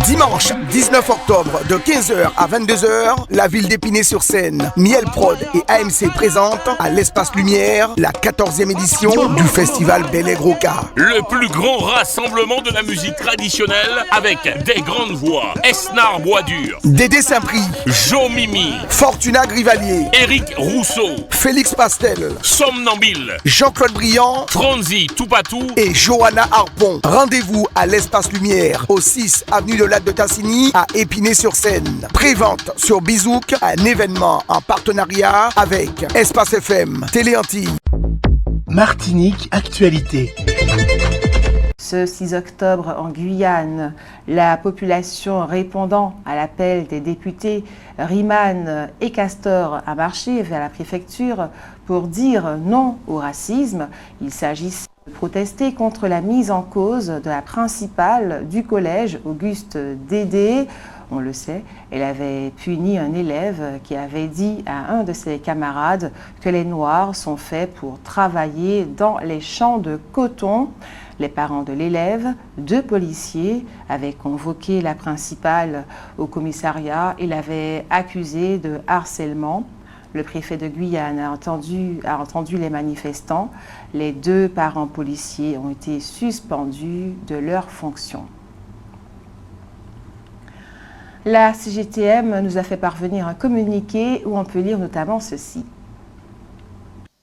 Dimanche 19 octobre de 15h à 22h, la ville d'Épinay-sur-Seine, Miel Prod et AMC présentent à l'Espace Lumière la 14e édition du festival Bel Aigre Oka. Le plus grand rassemblement de la musique traditionnelle avec des grandes voix. Esnar Boisdur, Dédé Saint-Prix, Jo Mimi, Fortuna Grivalier, Éric Rousseau, Félix Pastel, Somnambile, Jean-Claude Briand, Franzi Toupatou et Johanna Harpon. Rendez-vous à l'Espace Lumière, au 6 avenue de Lac de Tassigny à Épinay-sur-Seine. Prévente sur Bizouk, un événement en partenariat avec Espace FM, Télé Antilles. Martinique Actualité. Ce 6 octobre en Guyane, la population répondant à l'appel des députés Riemann et Castor a marché vers la préfecture pour dire non au racisme. Il s'agissait de protester contre la mise en cause de la principale du collège, Auguste Dédé. On le sait, elle avait puni un élève qui avait dit à un de ses camarades que les Noirs sont faits pour travailler dans les champs de coton. Les parents de l'élève, 2 policiers, avaient convoqué la principale au commissariat et l'avaient accusée de harcèlement. Le préfet de Guyane a entendu les manifestants. Les 2 parents policiers ont été suspendus de leurs fonctions. La CGTM nous a fait parvenir un communiqué où on peut lire notamment ceci.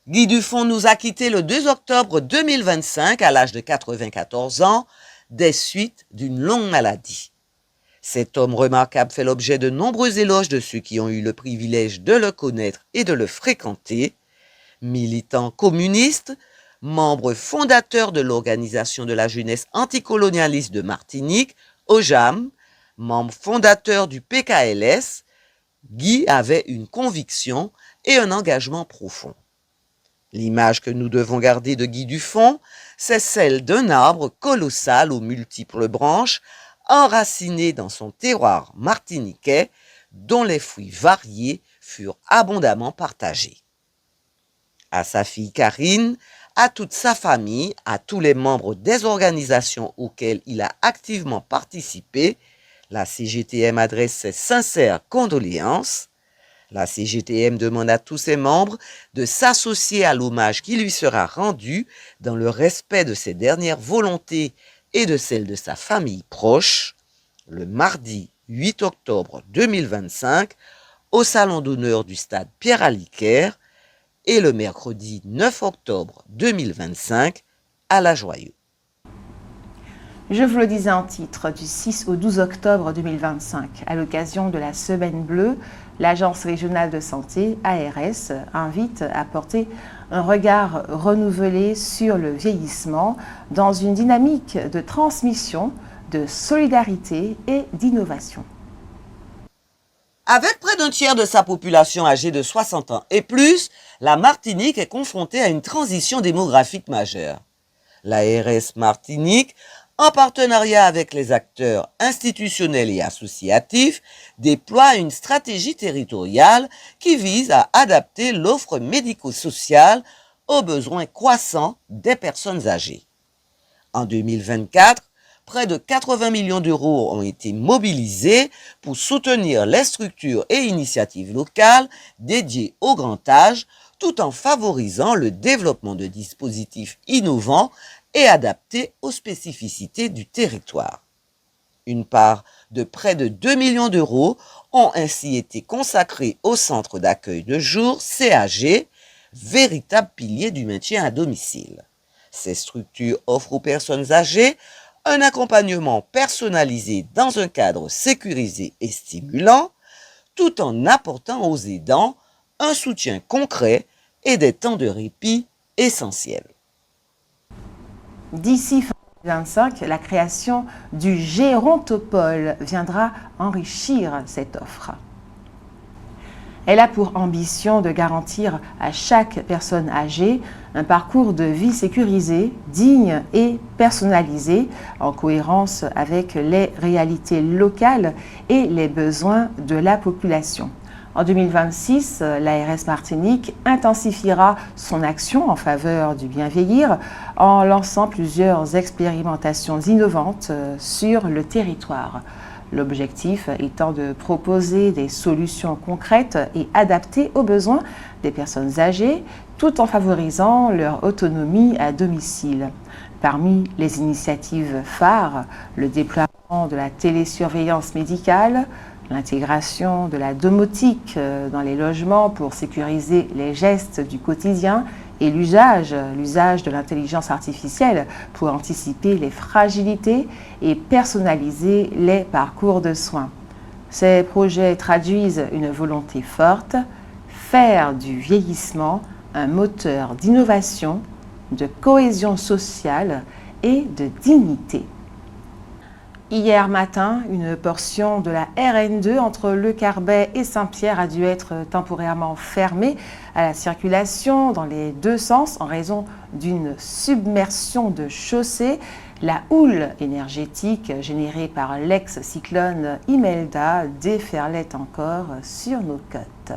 Guy Dufond nous a quittés le 2 octobre 2025 à l'âge de 94 ans des suites d'une longue maladie. Cet homme remarquable fait l'objet de nombreux éloges de ceux qui ont eu le privilège de le connaître et de le fréquenter. Militant communiste, membre fondateur de l'Organisation de la jeunesse anticolonialiste de Martinique, OJAM, membre fondateur du PKLS, Guy avait une conviction et un engagement profond. L'image que nous devons garder de Guy Dufond, c'est celle d'un arbre colossal aux multiples branches, enraciné dans son terroir martiniquais, dont les fruits variés furent abondamment partagés. À sa fille Karine, à toute sa famille, à tous les membres des organisations auxquelles il a activement participé, la CGTM adresse ses sincères condoléances. La CGTM demande à tous ses membres de s'associer à l'hommage qui lui sera rendu dans le respect de ses dernières volontés et de celles de sa famille proche, le mardi 8 octobre 2025 au Salon d'honneur du stade Pierre-Aliquer et le mercredi 9 octobre 2025 à La Joyeuse. Je vous le disais en titre, du 6 au 12 octobre 2025, à l'occasion de la Semaine Bleue, l'Agence régionale de santé, ARS, invite à porter un regard renouvelé sur le vieillissement dans une dynamique de transmission, de solidarité et d'innovation. Avec près d'un tiers de sa population âgée de 60 ans et plus, la Martinique est confrontée à une transition démographique majeure. L'ARS Martinique, en partenariat avec les acteurs institutionnels et associatifs, déploie une stratégie territoriale qui vise à adapter l'offre médico-sociale aux besoins croissants des personnes âgées. En 2024, près de 80 millions d'euros ont été mobilisés pour soutenir les structures et initiatives locales dédiées au grand âge, tout en favorisant le développement de dispositifs innovants et adaptés aux spécificités du territoire. Une part de près de 2 millions d'euros ont ainsi été consacrés au centre d'accueil de jour CAG, véritable pilier du maintien à domicile. Ces structures offrent aux personnes âgées un accompagnement personnalisé dans un cadre sécurisé et stimulant, tout en apportant aux aidants un soutien concret et des temps de répit essentiels. D'ici fin 2025, la création du Gérontopole viendra enrichir cette offre. Elle a pour ambition de garantir à chaque personne âgée un parcours de vie sécurisé, digne et personnalisé, en cohérence avec les réalités locales et les besoins de la population. En 2026, l'ARS Martinique intensifiera son action en faveur du bien vieillir en lançant plusieurs expérimentations innovantes sur le territoire. L'objectif étant de proposer des solutions concrètes et adaptées aux besoins des personnes âgées, tout en favorisant leur autonomie à domicile. Parmi les initiatives phares, le déploiement de la télésurveillance médicale, l'intégration de la domotique dans les logements pour sécuriser les gestes du quotidien et l'usage de l'intelligence artificielle pour anticiper les fragilités et personnaliser les parcours de soins. Ces projets traduisent une volonté forte, faire du vieillissement un moteur d'innovation, de cohésion sociale et de dignité. Hier matin, une portion de la RN2 entre Le Carbet et Saint-Pierre a dû être temporairement fermée à la circulation dans les deux sens en raison d'une submersion de chaussée. La houle énergétique générée par l'ex-cyclone Imelda déferlait encore sur nos côtes.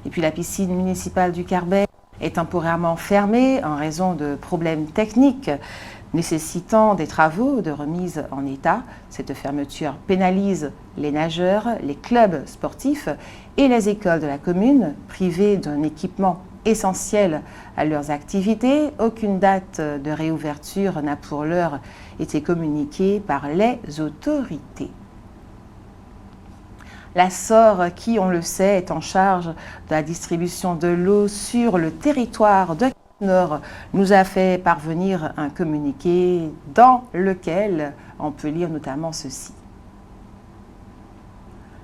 Et puis la piscine municipale du Carbet est temporairement fermée en raison de problèmes techniques nécessitant des travaux de remise en état. Cette fermeture pénalise les nageurs, les clubs sportifs et les écoles de la commune, privées d'un équipement essentiel à leurs activités. Aucune date de réouverture n'a pour l'heure été communiquée par les autorités. La SOR, qui, on le sait, est en charge de la distribution de l'eau sur le territoire de Nord, nous a fait parvenir un communiqué dans lequel on peut lire notamment ceci.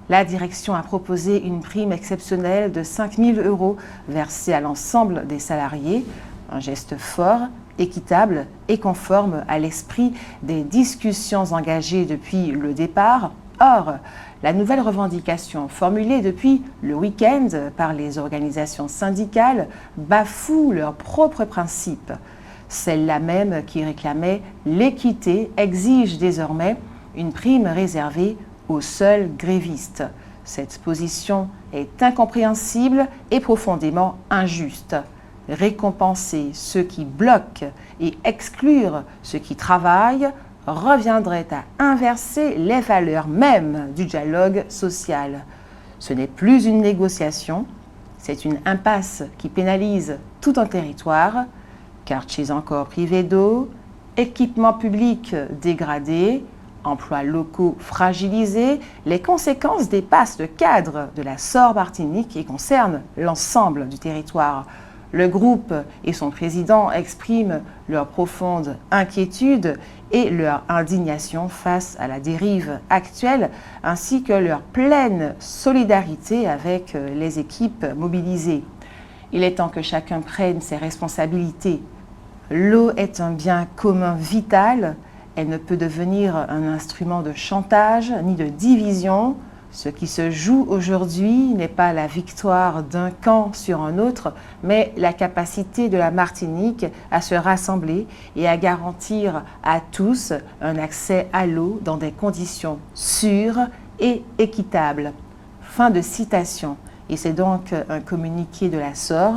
La direction a proposé une prime exceptionnelle de 5 000 € versée à l'ensemble des salariés, un geste fort, équitable et conforme à l'esprit des discussions engagées depuis le départ. Or, la nouvelle revendication formulée depuis le week-end par les organisations syndicales bafoue leurs propres principes. Celle-là même qui réclamait l'équité exige désormais une prime réservée aux seuls grévistes. Cette position est incompréhensible et profondément injuste. Récompenser ceux qui bloquent et exclure ceux qui travaillent reviendrait à inverser les valeurs mêmes du dialogue social. Ce n'est plus une négociation, c'est une impasse qui pénalise tout un territoire, quartiers encore privés d'eau, équipements publics dégradés, emplois locaux fragilisés. Les conséquences dépassent le cadre de la SOR Martinique et concernent l'ensemble du territoire. Le groupe et son président expriment leur profonde inquiétude et leur indignation face à la dérive actuelle, ainsi que leur pleine solidarité avec les équipes mobilisées. Il est temps que chacun prenne ses responsabilités. L'eau est un bien commun vital. Elle ne peut devenir un instrument de chantage ni de division. Ce qui se joue aujourd'hui n'est pas la victoire d'un camp sur un autre, mais la capacité de la Martinique à se rassembler et à garantir à tous un accès à l'eau dans des conditions sûres et équitables. Fin de citation. Et c'est donc un communiqué de la SOR.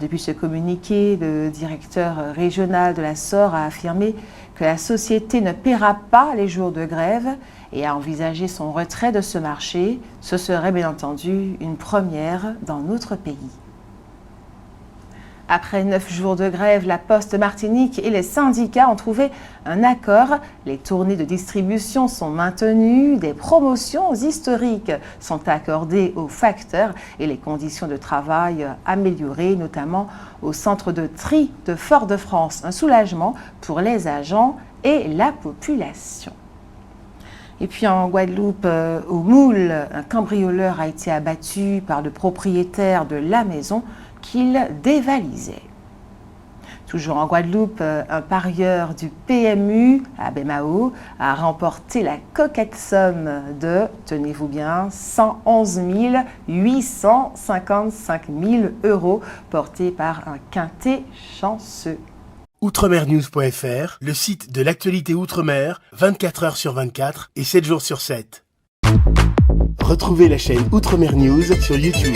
Depuis ce communiqué, le directeur régional de la SOR a affirmé que la société ne paiera pas les jours de grève et a envisagé son retrait de ce marché. Ce serait bien entendu une première dans notre pays. Après 9 jours de grève, la Poste Martinique et les syndicats ont trouvé un accord. Les tournées de distribution sont maintenues, des promotions historiques sont accordées aux facteurs et les conditions de travail améliorées, notamment au centre de tri de Fort-de-France. Un soulagement pour les agents et la population. Et puis en Guadeloupe, au Moule, un cambrioleur a été abattu par le propriétaire de la maison qu'il dévalisait. Toujours en Guadeloupe, un parieur du PMU à Bemao a remporté la coquette somme de, tenez-vous bien, 111 855 € portée par un quintet chanceux. Outremernews.fr, le site de l'actualité Outre-mer, 24 heures sur 24 et 7 jours sur 7. Retrouvez la chaîne Outremer News sur YouTube.